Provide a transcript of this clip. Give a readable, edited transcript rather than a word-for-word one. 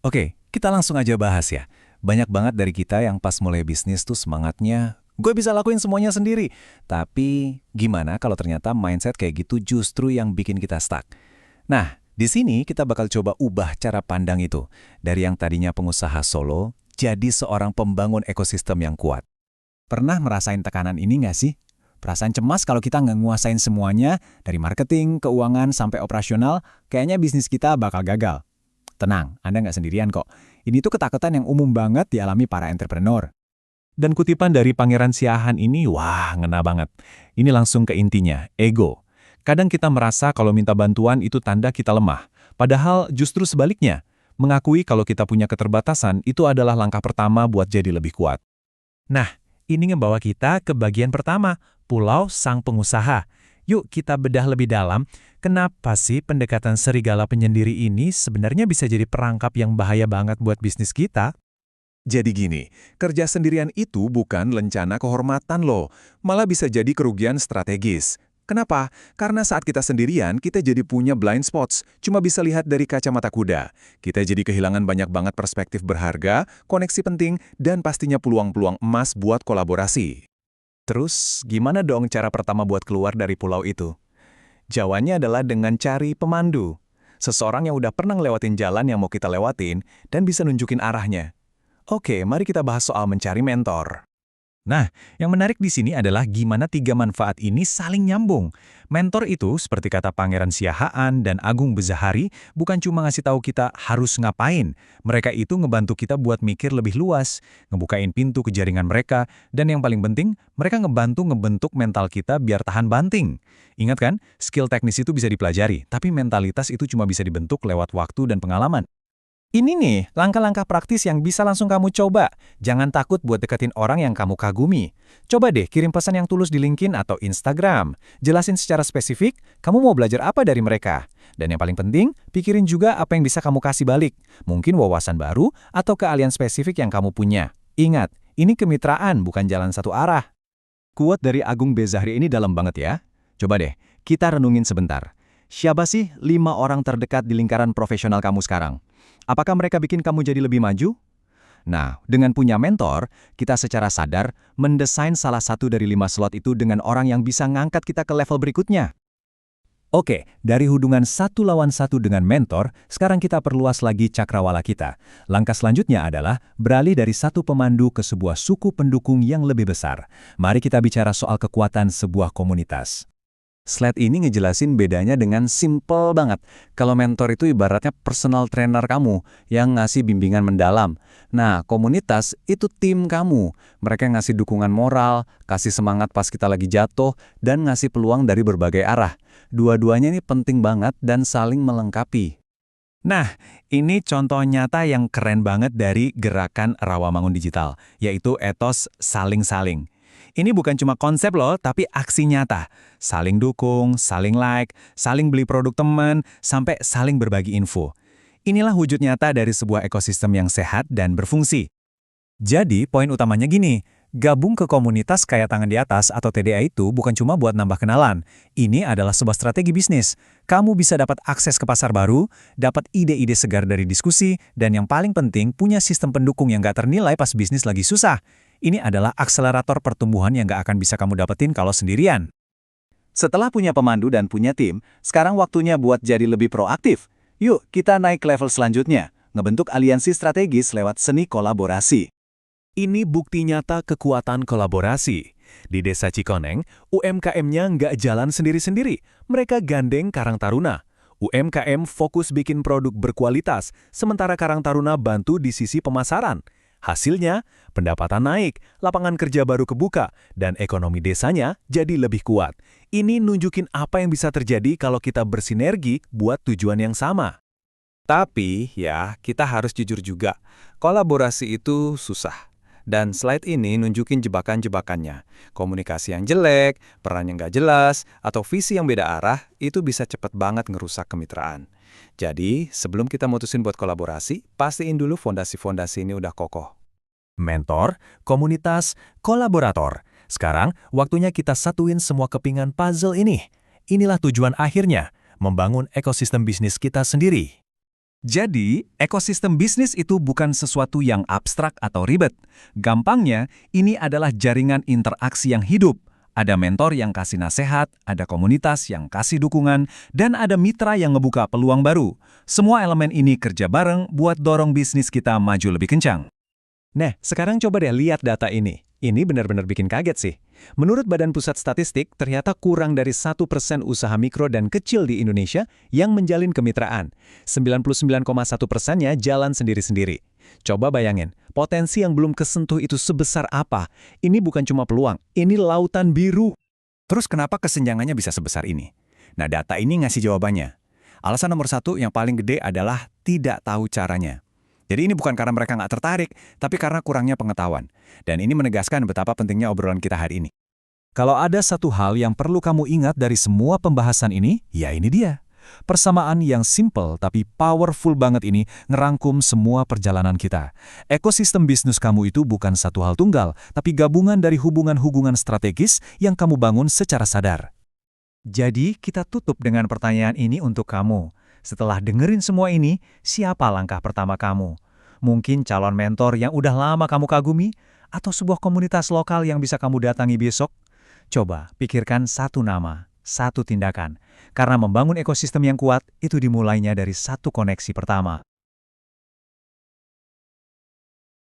Oke, kita langsung aja bahas ya. Banyak banget dari kita yang pas mulai bisnis tuh semangatnya, gue bisa lakuin semuanya sendiri. Tapi gimana kalau ternyata mindset kayak gitu justru yang bikin kita stuck? Nah, di sini kita bakal coba ubah cara pandang itu. Dari yang tadinya pengusaha solo, jadi seorang pembangun ekosistem yang kuat. Pernah merasain tekanan ini nggak sih? Perasaan cemas kalau kita nggak nguasain semuanya, dari marketing, keuangan, sampai operasional, kayaknya bisnis kita bakal gagal. Tenang, Anda nggak sendirian kok. Ini tuh ketakutan yang umum banget dialami para entrepreneur. Dan kutipan dari Pangeran Siahaan ini, wah, ngena banget. Ini langsung ke intinya, ego. Kadang kita merasa kalau minta bantuan itu tanda kita lemah. Padahal justru sebaliknya, mengakui kalau kita punya keterbatasan itu adalah langkah pertama buat jadi lebih kuat. Nah, ini ngebawa kita ke bagian pertama, Pulau Sang Pengusaha. Yuk kita bedah lebih dalam, kenapa sih pendekatan serigala penyendiri ini sebenarnya bisa jadi perangkap yang bahaya banget buat bisnis kita? Jadi gini, kerja sendirian itu bukan lencana kehormatan loh, malah bisa jadi kerugian strategis. Kenapa? Karena saat kita sendirian, kita jadi punya blind spots, cuma bisa lihat dari kacamata kuda. Kita jadi kehilangan banyak banget perspektif berharga, koneksi penting, dan pastinya peluang-peluang emas buat kolaborasi. Terus, gimana dong cara pertama buat keluar dari pulau itu? Jawabannya adalah dengan cari pemandu. Seseorang yang udah pernah ngelewatin jalan yang mau kita lewatin dan bisa nunjukin arahnya. Oke, mari kita bahas soal mencari mentor. Nah, yang menarik di sini adalah gimana tiga manfaat ini saling nyambung. Mentor itu, seperti kata Pangeran Siahaan dan Agung Bezahari, bukan cuma ngasih tahu kita harus ngapain. Mereka itu ngebantu kita buat mikir lebih luas, ngebukain pintu ke jaringan mereka, dan yang paling penting, mereka ngebantu ngebentuk mental kita biar tahan banting. Ingat kan, skill teknis itu bisa dipelajari, tapi mentalitas itu cuma bisa dibentuk lewat waktu dan pengalaman. Ini nih, langkah-langkah praktis yang bisa langsung kamu coba. Jangan takut buat deketin orang yang kamu kagumi. Coba deh kirim pesan yang tulus di LinkedIn atau Instagram. Jelasin secara spesifik, kamu mau belajar apa dari mereka. Dan yang paling penting, pikirin juga apa yang bisa kamu kasih balik. Mungkin wawasan baru atau keahlian spesifik yang kamu punya. Ingat, ini kemitraan, bukan jalan satu arah. Quote dari Agung Bezahri ini dalam banget ya. Coba deh, kita renungin sebentar. Siapa sih 5 orang terdekat di lingkaran profesional kamu sekarang? Apakah mereka bikin kamu jadi lebih maju? Nah, dengan punya mentor, kita secara sadar mendesain salah satu dari 5 slot itu dengan orang yang bisa ngangkat kita ke level berikutnya. Oke, dari hubungan satu lawan satu dengan mentor, sekarang kita perluas lagi cakrawala kita. Langkah selanjutnya adalah beralih dari satu pemandu ke sebuah suku pendukung yang lebih besar. Mari kita bicara soal kekuatan sebuah komunitas. Slide ini ngejelasin bedanya dengan simple banget. Kalau mentor itu ibaratnya personal trainer kamu yang ngasih bimbingan mendalam. Nah, komunitas itu tim kamu. Mereka ngasih dukungan moral, kasih semangat pas kita lagi jatuh, dan ngasih peluang dari berbagai arah. Dua-duanya ini penting banget dan saling melengkapi. Nah, ini contoh nyata yang keren banget dari gerakan Rawamangun Digital, yaitu etos saling-saling. Ini bukan cuma konsep loh, tapi aksi nyata. Saling dukung, saling like, saling beli produk teman, sampai saling berbagi info. Inilah wujud nyata dari sebuah ekosistem yang sehat dan berfungsi. Jadi, poin utamanya gini, gabung ke komunitas Kaya Tangan di Atas atau TDA itu bukan cuma buat nambah kenalan. Ini adalah sebuah strategi bisnis. Kamu bisa dapat akses ke pasar baru, dapat ide-ide segar dari diskusi, dan yang paling penting, punya sistem pendukung yang gak ternilai pas bisnis lagi susah. Ini adalah akselerator pertumbuhan yang gak akan bisa kamu dapetin kalau sendirian. Setelah punya pemandu dan punya tim, sekarang waktunya buat jadi lebih proaktif. Yuk, kita naik ke level selanjutnya, ngebentuk aliansi strategis lewat seni kolaborasi. Ini bukti nyata kekuatan kolaborasi. Di Desa Cikoneng, UMKM-nya nggak jalan sendiri-sendiri. Mereka gandeng Karang Taruna. UMKM fokus bikin produk berkualitas, sementara Karang Taruna bantu di sisi pemasaran. Hasilnya, pendapatan naik, lapangan kerja baru kebuka, dan ekonomi desanya jadi lebih kuat. Ini nunjukin apa yang bisa terjadi kalau kita bersinergi buat tujuan yang sama. Tapi, ya, kita harus jujur juga, kolaborasi itu susah. Dan slide ini nunjukin jebakan-jebakannya. Komunikasi yang jelek, peran yang nggak jelas, atau visi yang beda arah, itu bisa cepet banget ngerusak kemitraan. Jadi, sebelum kita mutusin buat kolaborasi, pastiin dulu fondasi-fondasi ini udah kokoh. Mentor, komunitas, kolaborator. Sekarang, waktunya kita satuin semua kepingan puzzle ini. Inilah tujuan akhirnya, membangun ekosistem bisnis kita sendiri. Jadi, ekosistem bisnis itu bukan sesuatu yang abstrak atau ribet. Gampangnya, ini adalah jaringan interaksi yang hidup. Ada mentor yang kasih nasihat, ada komunitas yang kasih dukungan, dan ada mitra yang ngebuka peluang baru. Semua elemen ini kerja bareng buat dorong bisnis kita maju lebih kencang. Nah, sekarang coba deh lihat data ini. Ini benar-benar bikin kaget sih. Menurut Badan Pusat Statistik, ternyata kurang dari 1% usaha mikro dan kecil di Indonesia yang menjalin kemitraan. 99,1%-nya jalan sendiri-sendiri. Coba bayangin, potensi yang belum kesentuh itu sebesar apa? Ini bukan cuma peluang, ini lautan biru. Terus kenapa kesenjangannya bisa sebesar ini? Nah, data ini ngasih jawabannya. Alasan nomor satu yang paling gede adalah tidak tahu caranya. Jadi ini bukan karena mereka nggak tertarik, tapi karena kurangnya pengetahuan. Dan ini menegaskan betapa pentingnya obrolan kita hari ini. Kalau ada satu hal yang perlu kamu ingat dari semua pembahasan ini, ya ini dia. Persamaan yang simple tapi powerful banget ini ngerangkum semua perjalanan kita. Ekosistem bisnis kamu itu bukan satu hal tunggal, tapi gabungan dari hubungan-hubungan strategis yang kamu bangun secara sadar. Jadi, kita tutup dengan pertanyaan ini untuk kamu. Setelah dengerin semua ini, siapa langkah pertama kamu? Mungkin calon mentor yang udah lama kamu kagumi? Atau sebuah komunitas lokal yang bisa kamu datangi besok? Coba pikirkan satu nama, satu tindakan. Karena membangun ekosistem yang kuat, itu dimulainya dari satu koneksi pertama.